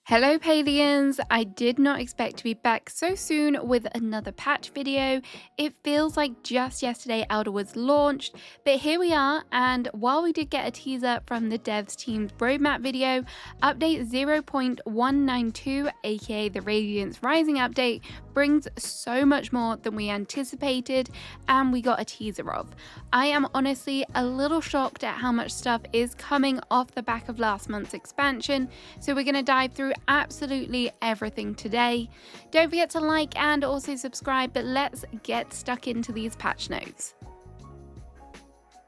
Hello Palians! I did not expect to be back so soon with another patch video. It feels like just yesterday Elderwood launched, but here we are, and while we did get a teaser from the devs team's roadmap video, update 0.192 aka the Radiance Rising update brings so much more than we anticipated and we got a teaser of. I am honestly a little shocked at how much stuff is coming off the back of last month's expansion, so we're going to dive through absolutely everything today. Don't forget to like and also subscribe, but let's get stuck into these patch notes.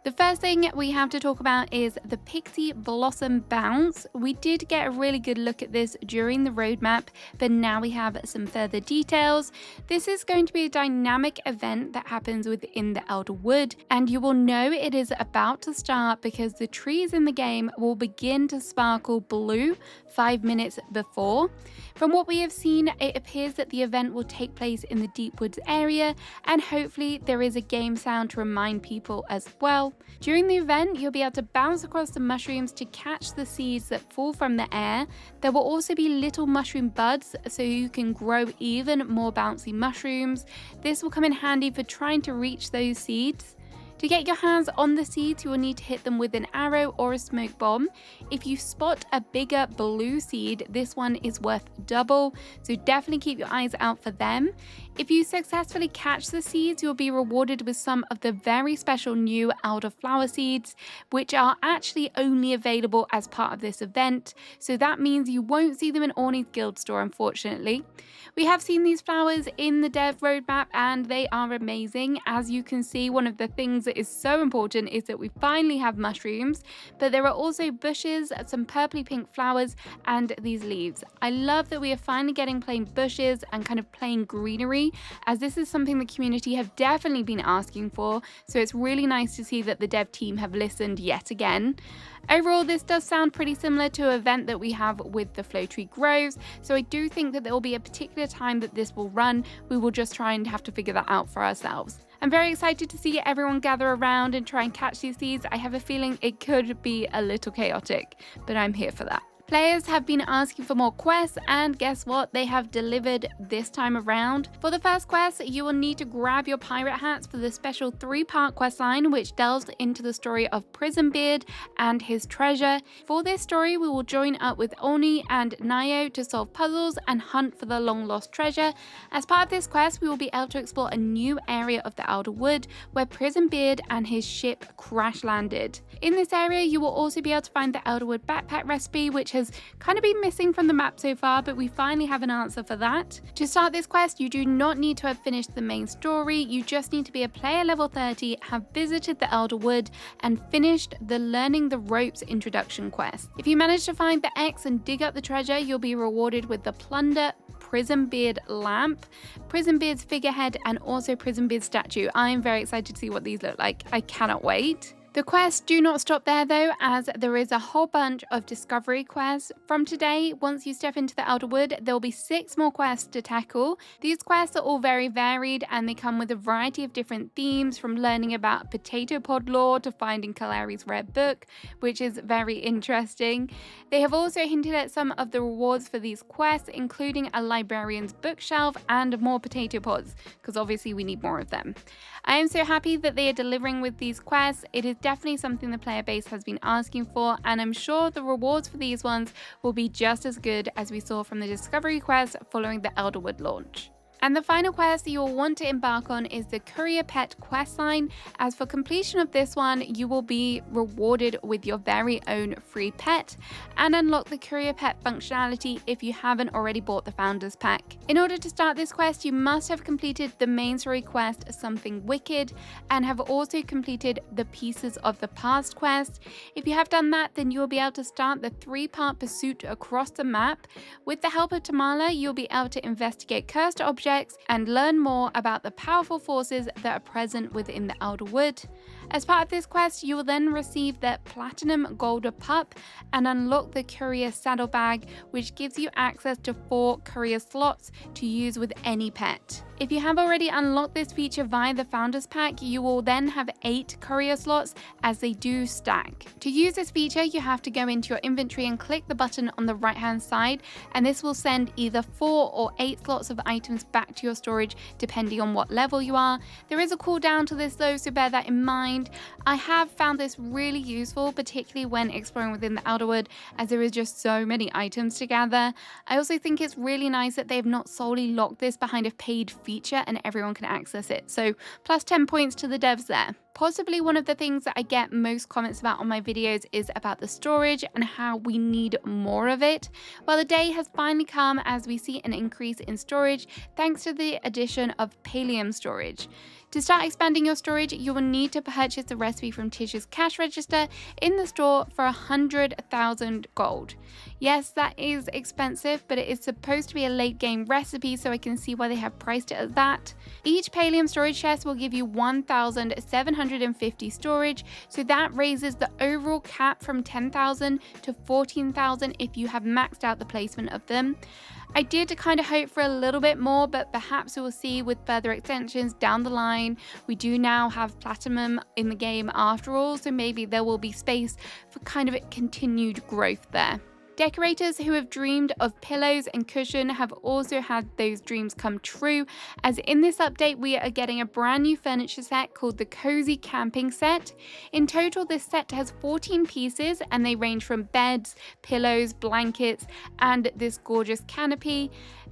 The first thing we have to talk about is the Pixie Blossom Bounce. We did get a really good look at this during the roadmap, but now we have some further details. This is going to be a dynamic event that happens within the Elderwood, and you will know it is about to start because the trees in the game will begin to sparkle blue 5 minutes before. From what we have seen, it appears that the event will take place in the Deep Woods area, and hopefully there is a game sound to remind people as well. During the event, you'll be able to bounce across the mushrooms to catch the seeds that fall from the air. There will also be little mushroom buds, so you can grow even more bouncy mushrooms. This will come in handy for trying to reach those seeds. To get your hands on the seeds, you will need to hit them with an arrow or a smoke bomb. If you spot a bigger blue seed, this one is worth double, so definitely keep your eyes out for them. If you successfully catch the seeds, you'll be rewarded with some of the very special new elderflower seeds, which are actually only available as part of this event, so that means you won't see them in Orny's guild store, unfortunately. We have seen these flowers in the dev roadmap and they are amazing. As you can see, one of the things that is so important is that we finally have mushrooms, but there are also bushes, some purpley pink flowers, and these leaves. I love that we are finally getting plain bushes and kind of plain greenery, as this is something the community have definitely been asking for, so it's really nice to see that the dev team have listened yet again. Overall, this does sound pretty similar to an event that we have with the Flow Tree Groves, so I do think that there will be a particular time that this will run. We will just try and have to figure that out for ourselves. I'm very excited to see everyone gather around and try and catch these seeds. I have a feeling it could be a little chaotic, but I'm here for that. Players have been asking for more quests, and guess what? They have delivered this time around. For the first quest, you will need to grab your pirate hats for the special 3-part questline, which delves into the story of Prisonbeard and his treasure. For this story, we will join up with Orny and Nio to solve puzzles and hunt for the long-lost treasure. As part of this quest, we will be able to explore a new area of the Elderwood where Prisonbeard and his ship crash landed. In this area, you will also be able to find the Elderwood backpack recipe, which has kind of been missing from the map so far, but we finally have an answer for that. To start this quest, you do not need to have finished the main story. You just need to be a player level 30, have visited the Elderwood, and finished the Learning the Ropes introduction quest. If you manage to find the X and dig up the treasure, you'll be rewarded with the Plunder Prisonbeard lamp, Prisonbeard's figurehead, and also Prisonbeard's statue. I am very excited to see what these look like. I cannot wait. The quests do not stop there though, as there is a whole bunch of discovery quests. From today, once you step into the Elderwood, there will be 6 more quests to tackle. These quests are all very varied and they come with a variety of different themes, from learning about potato pod lore to finding Kalari's rare book, which is very interesting. They have also hinted at some of the rewards for these quests, including a librarian's bookshelf and more potato pods, because obviously we need more of them. I am so happy that they are delivering with these quests. It is definitely something the player base has been asking for, and I'm sure the rewards for these ones will be just as good as we saw from the Discovery quest following the Elderwood launch. And the final quest that you will want to embark on is the Courier Pet questline, as for completion of this one, you will be rewarded with your very own free pet and unlock the Courier Pet functionality if you haven't already bought the Founders Pack. In order to start this quest, you must have completed the main story quest Something Wicked and have also completed the Pieces of the Past quest. If you have done that, then you will be able to start the 3-part pursuit across the map. With the help of Tamala, you'll be able to investigate cursed objects and learn more about the powerful forces that are present within the Elderwood. As part of this quest, you will then receive the Platinum Golden Pup and unlock the Courier Saddlebag, which gives you access to 4 courier slots to use with any pet. If you have already unlocked this feature via the Founders Pack, you will then have 8 courier slots as they do stack. To use this feature, you have to go into your inventory and click the button on the right hand side, and this will send either 4 or 8 slots of items back to your storage depending on what level you are. There is a cooldown to this though, so bear that in mind. I have found this really useful, particularly when exploring within the Elderwood, as there is just so many items to gather. I also think it's really nice that they have not solely locked this behind a paid feature and everyone can access it, so plus 10 points to the devs there. Possibly one of the things that I get most comments about on my videos is about the storage and how we need more of it. Well, the day has finally come as we see an increase in storage thanks to the addition of Palium storage. To start expanding your storage, you will need to purchase the recipe from Tish's cash register in the store for 100,000 gold. Yes, that is expensive, but it is supposed to be a late game recipe, so I can see why they have priced it at that. Each Palium storage chest will give you 1,750 storage, so that raises the overall cap from 10,000 to 14,000 if you have maxed out the placement of them. I did kind of hope for a little bit more, but perhaps we will see with further extensions down the line. We do now have Platinum in the game after all, so maybe there will be space for kind of continued growth there. Decorators who have dreamed of pillows and cushion have also had those dreams come true, as in this update we are getting a brand new furniture set called the Cozy Camping Set. In total, this set has 14 pieces and they range from beds, pillows, blankets, and this gorgeous canopy.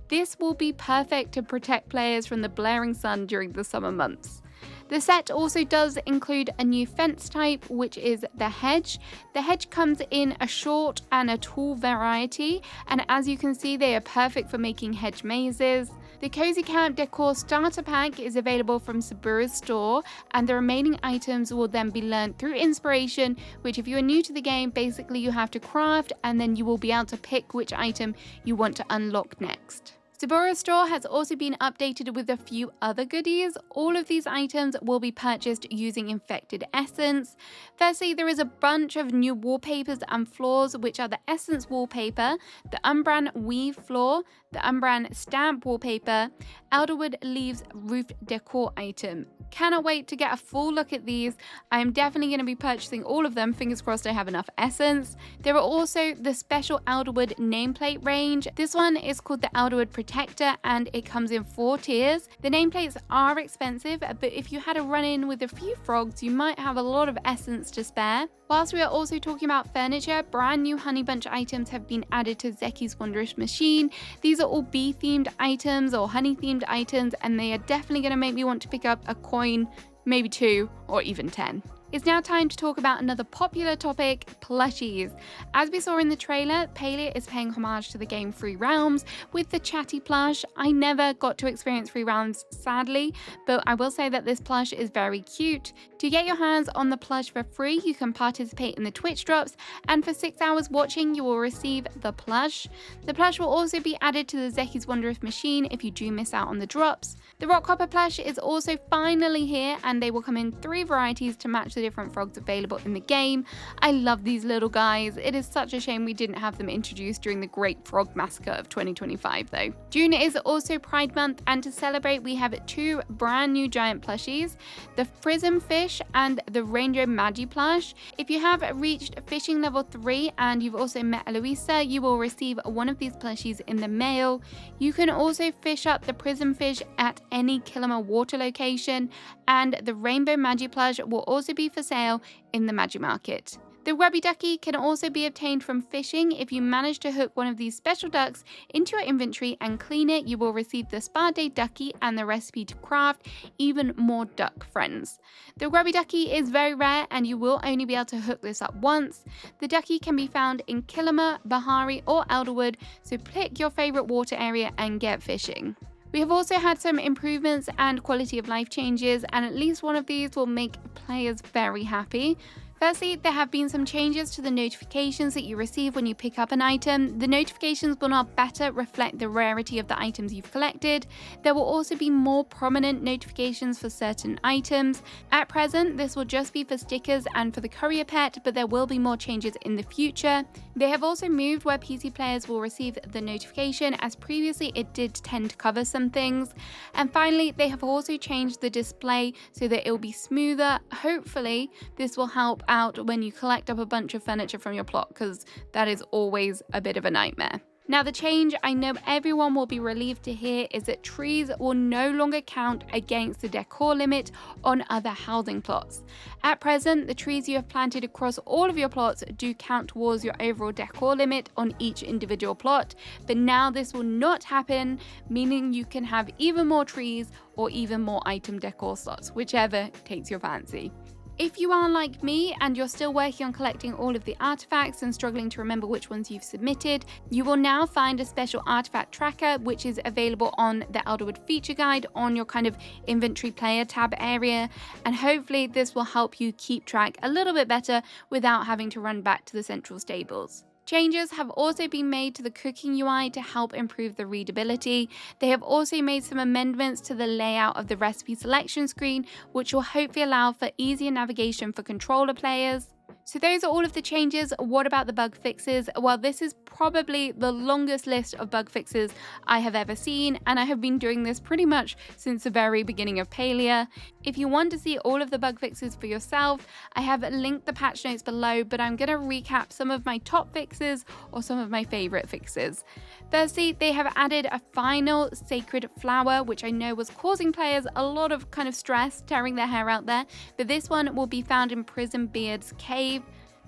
This will be perfect to protect players from the blaring sun during the summer months. The set also does include a new fence type, which is the hedge. The hedge comes in a short and a tall variety, and as you can see, they are perfect for making hedge mazes. The Cozy Camp Decor Starter Pack is available from Sabura's store, and the remaining items will then be learned through inspiration, which if you are new to the game, basically you have to craft, and then you will be able to pick which item you want to unlock next. Sabura's store has also been updated with a few other goodies. All of these items will be purchased using Infected Essence. Firstly, there is a bunch of new wallpapers and floors, which are the Essence wallpaper, the Umbran Weave floor, the Umbran Stamp wallpaper, Elderwood Leaves roof decor item. Cannot wait to get a full look at these. I am definitely going to be purchasing all of them. Fingers crossed I have enough essence. There are also the special Elderwood nameplate range. This one is called the Elderwood Protector and it comes in 4 tiers. The nameplates are expensive, but if you had a run-in with a few frogs, you might have a lot of essence to spare. Whilst we are also talking about furniture, brand new Honey Bunch items have been added to Zeki's Wondrous Machine. These are all bee-themed items or honey-themed items, and they are definitely going to make me want to pick up a coin, maybe 2 or even 10. It's now time to talk about another popular topic, plushies. As we saw in the trailer, Palia is paying homage to the game Free Realms with the chatty plush. I never got to experience Free Realms, sadly, but I will say that this plush is very cute. To get your hands on the plush for free, you can participate in the Twitch drops, and for 6 hours watching, you will receive the plush. The plush will also be added to the Zeki's Wondrous Machine if you do miss out on the drops. The Rock Hopper plush is also finally here, and they will come in 3 varieties to match the different frogs available in the game. I love these little guys. It is such a shame we didn't have them introduced during the Great Frog Massacre of 2025 though. June is also Pride Month, and to celebrate we have 2 brand new giant plushies, the Prism Fish and the Rainbow Magi plush. If you have reached fishing level 3 and you've also met Eloisa, you will receive one of these plushies in the mail. You can also fish up the Prism Fish at any Killamore water location, and the Rainbow Magi plush will also be for sale in the Magi Market. The Grubby Ducky can also be obtained from fishing. If you manage to hook one of these special ducks into your inventory and clean it, you will receive the Spa Day Ducky and the recipe to craft even more duck friends. The Grubby Ducky is very rare and you will only be able to hook this up once. The ducky can be found in Killamore, Bahari or Elderwood, so pick your favourite water area and get fishing. We have also had some improvements and quality of life changes, and at least one of these will make players very happy. Firstly, there have been some changes to the notifications that you receive when you pick up an item. The notifications will now better reflect the rarity of the items you've collected. There will also be more prominent notifications for certain items. At present, this will just be for stickers and for the courier pet, but there will be more changes in the future. They have also moved where PC players will receive the notification, as previously it did tend to cover some things. And finally, they have also changed the display so that it will be smoother. Hopefully, this will help out when you collect up a bunch of furniture from your plot, because that is always a bit of a nightmare. Now, the change I know everyone will be relieved to hear is that trees will no longer count against the decor limit on other housing plots. At present, the trees you have planted across all of your plots do count towards your overall decor limit on each individual plot, but now this will not happen, meaning you can have even more trees or even more item decor slots, whichever takes your fancy. If you are like me and you're still working on collecting all of the artifacts and struggling to remember which ones you've submitted, you will now find a special artifact tracker which is available on the Elderwood feature guide on your kind of inventory player tab area, and hopefully this will help you keep track a little bit better without having to run back to the central stables. Changes have also been made to the cooking UI to help improve the readability. They have also made some amendments to the layout of the recipe selection screen, which will hopefully allow for easier navigation for controller players. So those are all of the changes. What about the bug fixes? Well, this is probably the longest list of bug fixes I have ever seen, and I have been doing this pretty much since the very beginning of Palia. If you want to see all of the bug fixes for yourself, I have linked the patch notes below, but I'm going to recap some of my top fixes or some of my favorite fixes. Firstly, they have added a final sacred flower, which I know was causing players a lot of kind of stress, tearing their hair out there, but this one will be found in Prison Beard's cave.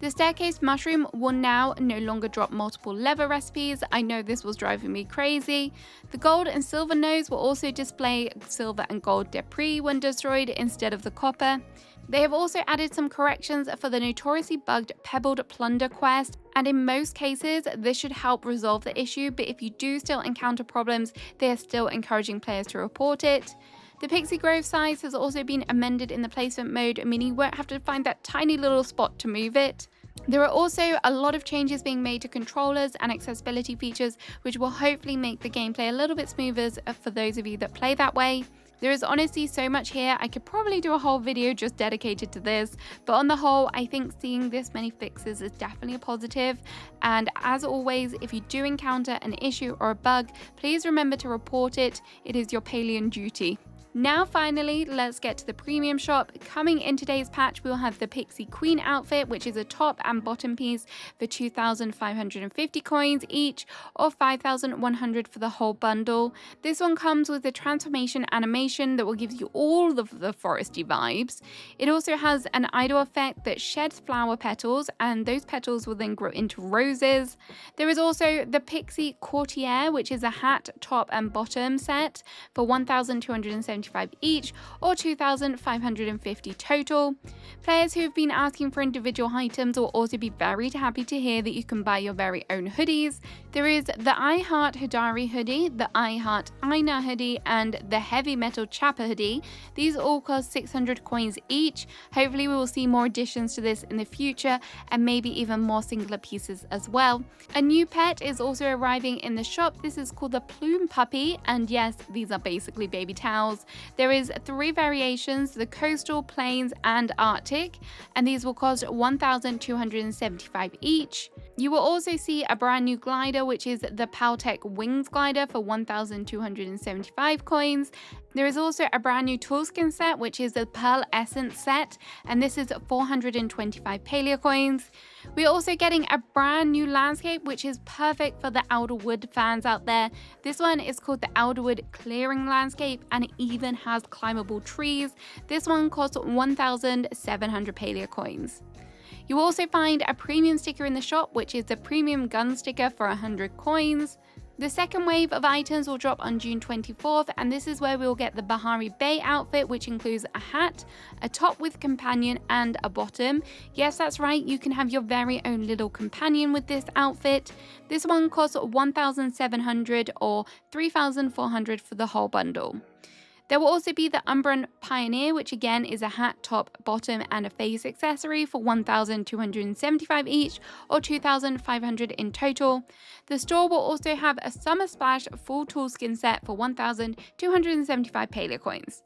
The staircase mushroom will now no longer drop multiple lever recipes. I know this was driving me crazy. The gold and silver nodes will also display silver and gold debris when destroyed instead of the copper. They have also added some corrections for the notoriously bugged Pebbled Plunder quest, and in most cases this should help resolve the issue, but if you do still encounter problems, they are still encouraging players to report it. The Pixie Grove size has also been amended in the placement mode, meaning you won't have to find that tiny little spot to move it. There are also a lot of changes being made to controllers and accessibility features, which will hopefully make the gameplay a little bit smoother for those of you that play that way. There is honestly so much here. I could probably do a whole video just dedicated to this, but on the whole, I think seeing this many fixes is definitely a positive. And as always, if you do encounter an issue or a bug, please remember to report it. It is your Palian duty. Now finally, let's get to the premium shop. Coming in today's patch, we'll have the Pixie Queen outfit, which is a top and bottom piece for 2,550 coins each, or 5,100 for the whole bundle. This one comes with a transformation animation that will give you all of the foresty vibes. It also has an idle effect that sheds flower petals, and those petals will then grow into roses. There is also the Pixie Courtier, which is a hat, top and bottom set for 1,275 each, or 2,550 total. Players who have been asking for individual items will also be very happy to hear that you can buy your very own hoodies. There is the I Heart Hidari hoodie, the I Heart Aina hoodie, and the Heavy Metal Chapper hoodie. These all cost 600 coins each. Hopefully we will see more additions to this in the future, and maybe even more singular pieces as well. A new pet is also arriving in the shop. This is called the Plume Puppy, and yes, these are basically baby towels. There is 3 variations, the Coastal, Plains, and Arctic, and these will cost 1,275 each. You will also see a brand new glider, which is the Paltech Wings glider for 1,275 coins. There is also a brand new toolskin set, which is the Pearl Essence set, and this is 425 Palia coins. We're also getting a brand new landscape, which is perfect for the Elderwood fans out there. This one is called the Elderwood Clearing Landscape, and it even has climbable trees. This one costs 1,700 Palia coins. You will also find a premium sticker in the shop, which is the premium gun sticker for 100 coins. The second wave of items will drop on June 24th, and this is where we will get the Bahari Bay outfit, which includes a hat, a top with companion, and a bottom. Yes, that's right, you can have your very own little companion with this outfit. This one costs 1,700 or 3,400 for the whole bundle. There will also be the Umbran Pioneer, which again is a hat, top, bottom, and a face accessory for 1,275 each, or 2,500 in total. The store will also have a Summer Splash full tool skin set for 1,275 Palia coins.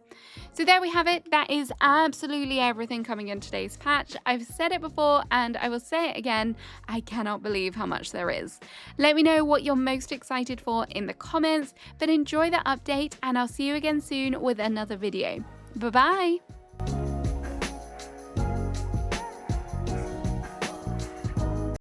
So there we have it. That is absolutely everything coming in today's patch. I've said it before and I will say it again. I cannot believe how much there is. Let me know what you're most excited for in the comments, but enjoy the update and I'll see you again soon with another video. Bye bye!